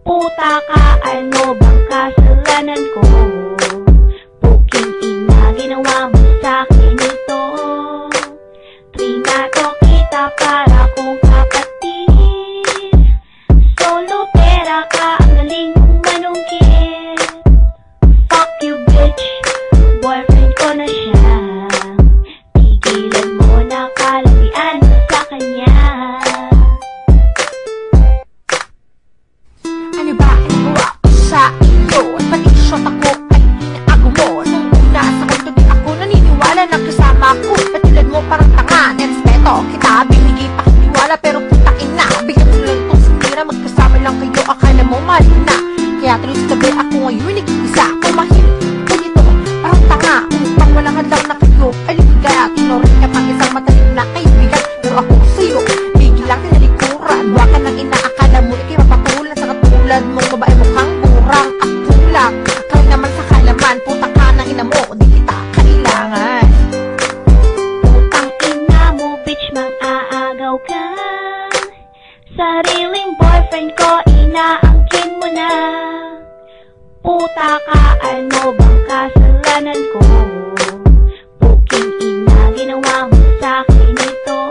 Puta ka, ano bang kasalanan ko? Puking ina, ginawa mo sa'kin ito. Trinato kita para kong kapatid. Solo pera ka, ang galing mong manungkit. Fuck you bitch, boyfriend ko na siya. Tigilan mo na, kalabian mo sa kanya. Ano ba ang gawa ko sa iyo? At pati shot ako ay inaago mo. Nung una sa kwento di ako naniniwala na kasama ko. Patulad mo parang tanga, nerespeto kita. Binigay pa kiniwala pero putain na. Bigyan mo lang itong sinira, magkasama lang kayo. Akala mo mali na. Kaya tuloy sa tabi ako ngayon nag-iisa. Kumahimik ganito, parang tanga. Upang walang hadlang na kayo. Aligaya, tinorin ka pang isang matalim na kaibigan. Pero ako sa'yo, biglang tinalikuran. Huwag ka nang inaakala mo ikay mapatulan sa katulad mong babae mukhang burang at kulang. Kaya naman sa kalaman, puta ka na ina mo, di kita kailangan. Putang ina mo, bitch, mang-aagaw ka. Sariling boyfriend ko, inaangkin mo na. Puta ka, ano bang kasalanan ko? Puking ina, ginawa mo sa'kin ito.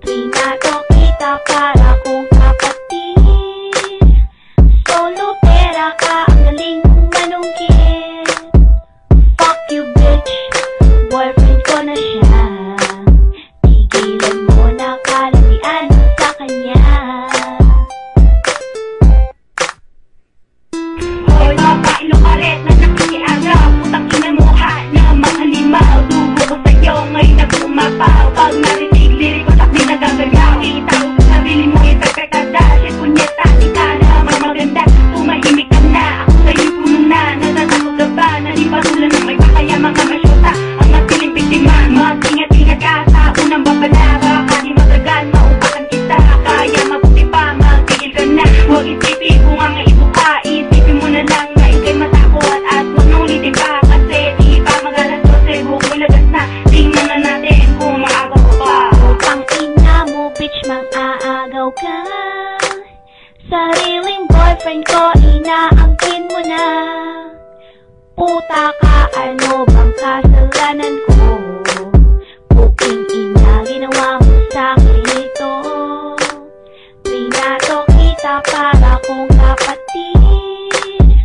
Trinato kita para kong kapatid. Solo pera ka, ang galing mong manungkit. Fuck you bitch, boyfriend ko na siya. Tigilan mo na, kalabian mo sa kanya. Hoy babae lukaret na nakikiagaw. Putang ina mo ha na mga limaw. Dugo ko sa'yo ngayon na bumapaw. Pag narinig lirik ko sakdi na gagalaw. Itaw sa sarili mo ipagkakada. Shit punyeta, di ka naman maganda. Tumahimik ka na, ako sa'yo puno na. Natatakot ka ba na di patulan ng may pakaya mga masyota. Ang matiling biktima, mag-ingat-ingat ka sa unang babala. Baka di matagal, maupakan kita. Kaya mabuti pa, magtigil ka na. Huwag isipin kung ang ito ka. Isipin mo na lang na ikay matakot. At huwag nang ulitin pa kasi di pa magalas ko. Huwag mo lagas na, tingnan na natin kung maagaw ka pa. Putang ina mo, bitch, mang-aagaw ka. Sariling boyfriend ko, inaangkin mo na. Puta ka, ano bang kasalanan ko? Puking ina, ginawa mo sa'kin ito. Trinato kita para kong kapatid.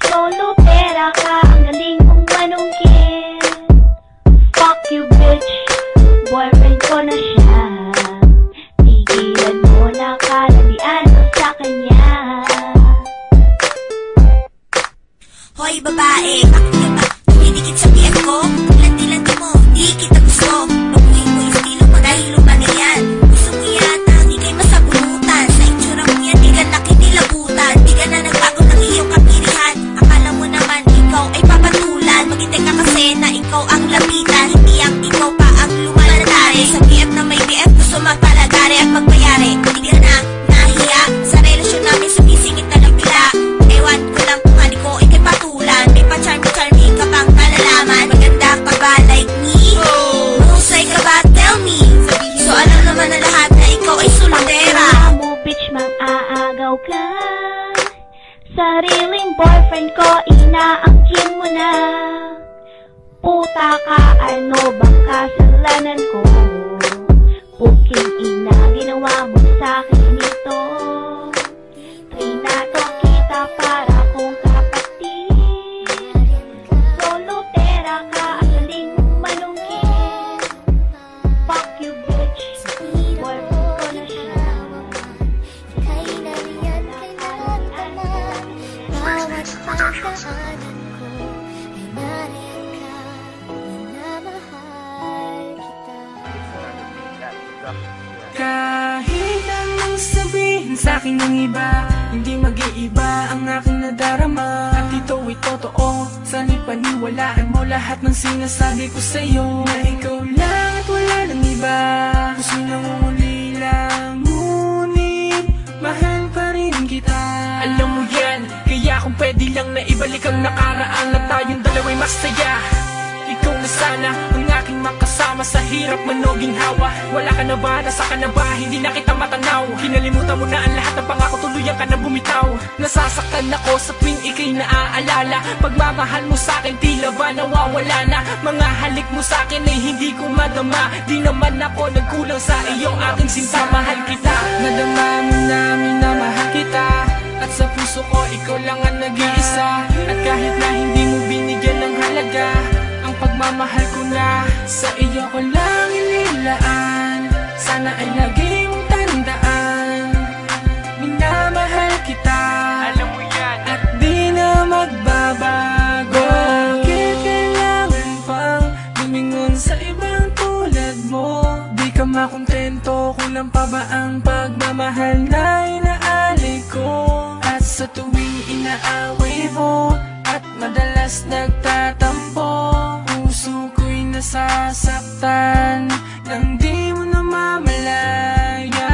Solo pera ka, ang galing mong manungkit. Fuck you bitch, boyfriend ko na siya. Tigilan mo na, kalabian mo sa kanya. Hoy babae, bakit ka ba tumidikit sa BF ko? Landi-landi mo, di kita gusto. Baguhin mo yung estilo mo dahil lumang na yan. Gusto mo yata, di kayo masabunutan. Sa itsura mo yan, di ka nakinilabutan. Di ka na nagbago ng iyong kapirihan. Akala mo naman ikaw ay papatulan. Maghintay ka kasi na ikaw ang lapitan. Hindi ang ikaw pa ang lumalatari. Sa BF na may BF, gusto magpalagari at magbayari. Hindi ka na nahiya sa relasyon namin, sumisingit na lang bila. Ewan ko lang kung hani ko ikay patulan. May pa-charming ka pang kalalaman. Maganda ka ba like me? Husay ka ba? Tell me. So alam naman na lahat na ikaw ay soltera. Putang ina mo, bitch, mang-aagaw ka. Sariling boyfriend ko, inaangkin mo na. Puta ka, ano bang kasalanan ko? Puking ina, ginawa mo sa'kin ito. Trinato kita para kong kapatid. Solo pera ka, ang galing mong manungkit. Fuck you bitch, boyfriend ko na siya. Kailangan naman bawat pagdaanan ko ay nariyan ka, minamahal kita. Kahit anong sabihin sa'kin ng iba, hindi mag-iiba ang aking nadarama. At ito'y totoo, sana'y paniwalaan mo lahat ng sinasabi ko sa'yo. Na ikaw lang at wala ng iba, puso nangungulila, ngunit mahal pa rin kita. Alam mo yan, kaya kung pwede lang na ibalik ang nakaraan at tayong dalawa'y masaya. Ikaw na sana ang aking makasama sa hirap man o ginhawa. Wala ka na ba? Nasa ka na ba? Hindi na kita matanaw. Kinalimutan mo na ang lahat ng pangako, tuluyan ka na bumitaw. naman ako sa tuwing ika'y naaalala. Pagmamahal mo sa'kin tila ba nawawala na? Mga halik mo sa'kin ay hindi ko madama. Di naman ako nagkulang sa iyong aking sinta. Mahal kita, nadama mo na minamahal kita. At sa puso ko ikaw lang ang nag-iisa. At kahit na hindi mo binigyan ng halaga, ang pagmamahal ko na sa iyo ko lang inilaan. Sana ay lagi mong tandaan, minamahal kita, alam mo yan, at di na magbabago. Bakit kailangan pang lumingon sa ibang tulad mo? Di ka makontento, kulang pa ba ang pagmamahal na inaalay ko? At sa tuwing inaaway mo at madalas nagtatampo, puso ko'y nasasaktan nang di mo namamalaya.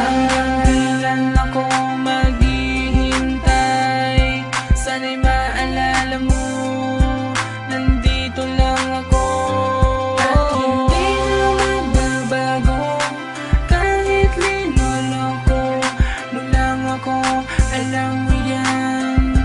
Hanggang kailan ako maghihintay? Sana'y maalala mo, nandito lang ako. At hindi na magbabago, kahit linuloko mo lang ako. Alam mo yan,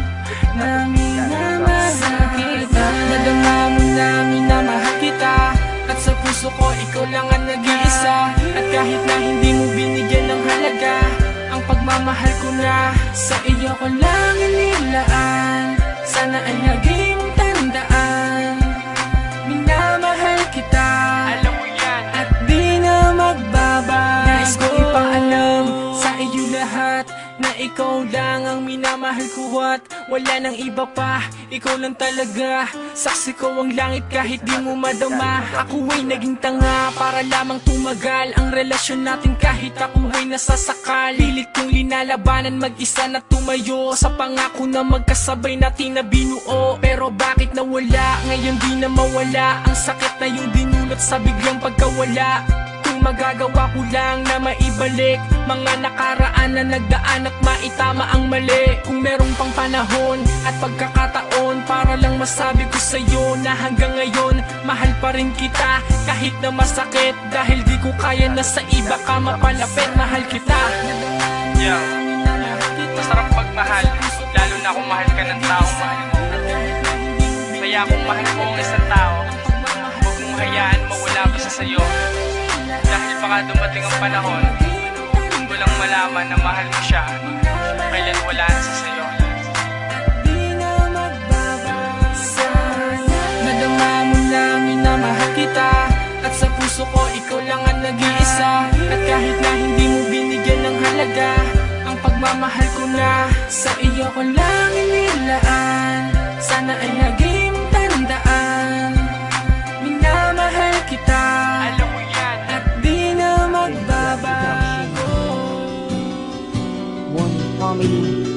na minamahal kita. Nadama mo na minamahal kita. At sa puso ko ikaw lang ang nag-iisa. At kahit na hindi mo binigyan ng halaga, ang pagmamahal ko na sa iyo ko lang inilaan. Sana ay lagi mong tandaan, minamahal kita, alam mo yan, at di na magbabago. Nais ko ipaalam sa iyo lahat na ikaw lang ang minamahal ko at wala nang iba pa. Ikaw lang talaga, saksi ko ang langit kahit di mo madama. Ako ay naging tanga para lamang tumagal ang relasyon natin kahit ako ay nasasakal. Pilit kong linalabanan mag-isa na tumayo sa pangako na magkasabay natin na binuo. Pero bakit nawala, ngayon di na mawala ang sakit na yung dinulot sa biglang pagkawala. Magagawa ko lang na maibalik mga nakaraan na nagdaan at maitama ang mali. Kung merong pang panahon at pagkakataon para lang masabi ko sa'yo na hanggang ngayon mahal pa rin kita kahit na masakit. Dahil di ko kaya na sa iba ka mapalapit. Mahal kita. Yo, masarap magmahal, lalo na kung mahal ka ng tao mahal mo. Kaya kung mahal mo ang isang tao, huwag mong hayaan mawala pa siya sa'yo. Dahil baka dumating ang panahon, doon ko lang malaman na mahal mo siya, kailan wala na siya sa'yo. Nadama mo na minamahal kita. At sa puso ko ikaw lang ang nag-iisa. At kahit na hindi mo binigyan ng halaga, ang pagmamahal ko na sa iyo ko lang inilaan. Sana ay lagi mong tandaan, minamahal kita, alam mo yan, at di na magbabago. One Family,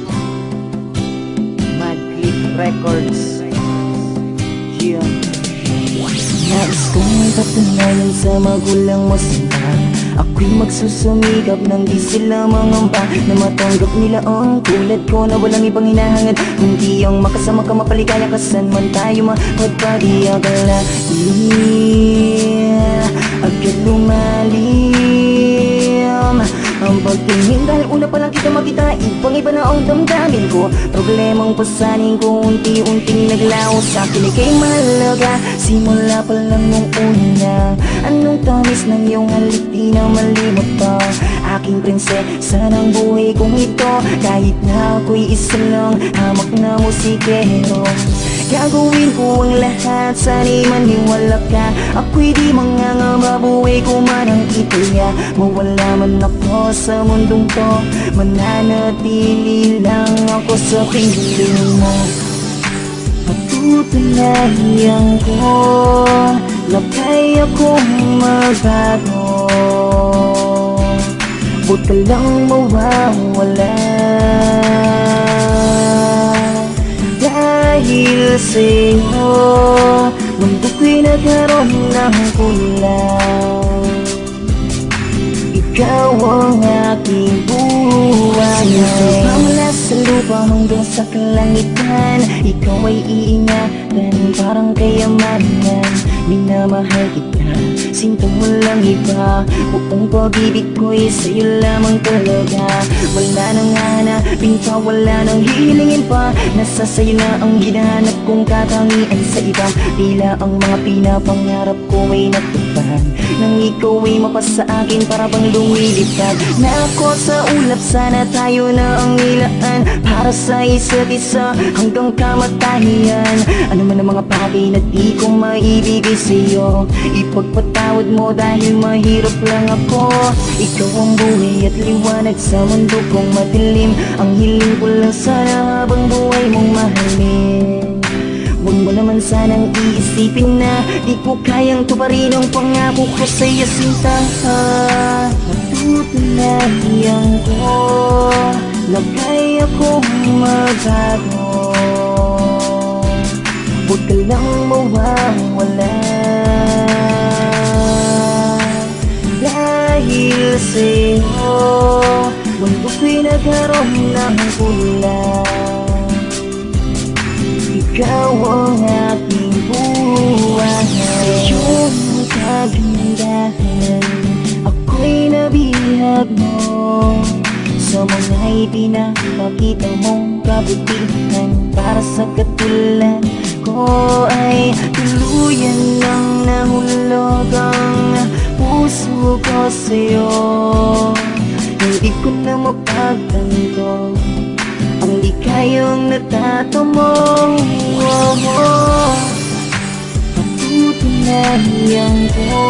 Mad Click Records. Yeah. Nais kong patunayan sa magulang mo sila, ako'y magsusumikap nang di sila mangamba, na matanggap nila ang tulad ko na walang ibang hinahangad kundi ang makasama ka, mapaligaya ka saan man tayo mapagpadi. Akala agad lumalim ang pagtingin dahil una pa lang kita makita, ibang iba na ang damdamin ko. Problemang pasanin ko unti-unting naglaho sa akin, ika'y mahalaga simula pa lang nung una. Anong tamis ng iyong halik di na malimot pa, aking prinsesa ng buhay kong ito. Kahit na ako'y isa lang hamak na musikero, gagawin ko ang lahat, sana'y maniwala ka. Ako'y di mangangamba, buhay ko man ang itaya. Mawala man ako sa mundong to, mananatili lang ako sa piling mo. Patutunayan ko na kaya kong magbago, huwag ka lang mawawala. Dahil sa'yo, mundo ko'y nagkaroon ng kulang. Ikaw ang aking buhay. Lupa mula sa lupa hanggang sa kalangitan, ikaw ay iingatan parang kayamanan. Minamahal kita, sinto mo lang iba, buong pag-ibig ko'y sa'yo lamang talaga. Wala nang hana pinta, wala nang hihilingin pa. Nasa sayo na ang hinahanap kong katangian sa iba. Tila ang mga pinapangarap ko ay natupad nang ikaw ay mapasa akin para bang lumilipad. Na ako sa ulap, sana tayo na ang nilaan para sa isa't isa hanggang kamatayan. Ano man ang mga bagay na di ko maibigay sa'yo, ipagpatawad mo dahil mahirap lang ako. Ikaw ang buhay at liwanag sa mundo kong madilim. Ang hiling ko lang sana habang buhay mong mahalin. Huwag mo naman sanang iisipin na di ko kayang tuparin ang pangako ko sa'yo, sinta. Matutunayan ko na kaya kong magbago. Huwag ka lang mawawala dahil sa'yo mundo ko'y nagkaroon ng kulang. Ikaw ang aking buhay. Sa iyong kagandahan ako'y nabihag mo. Sa mga ipinapakita mong kabutihan, para sa katulad ko ay tuluyan nang nahulog ang puso ko sa'yo. Hindi ko na mapagtanto ang di kayang natatamo. Patutunayan ko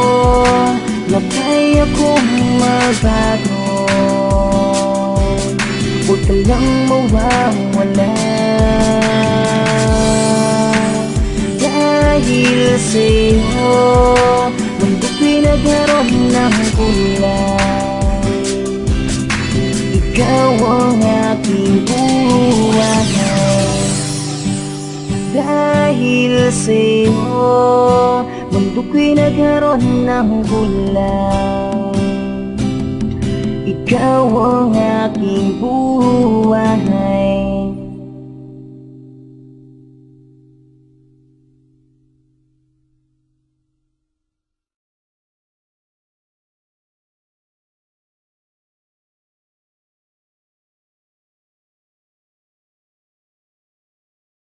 na kaya kong magbago. Huwag ka lang mawawala dahil sa'yo mundo ko'y nagkaroon ng kulang. Ikaw ang aking buhay. Dahil sa'yo mundo ko'y nagkaroon ng kulang. Ikaw ang aking buhay.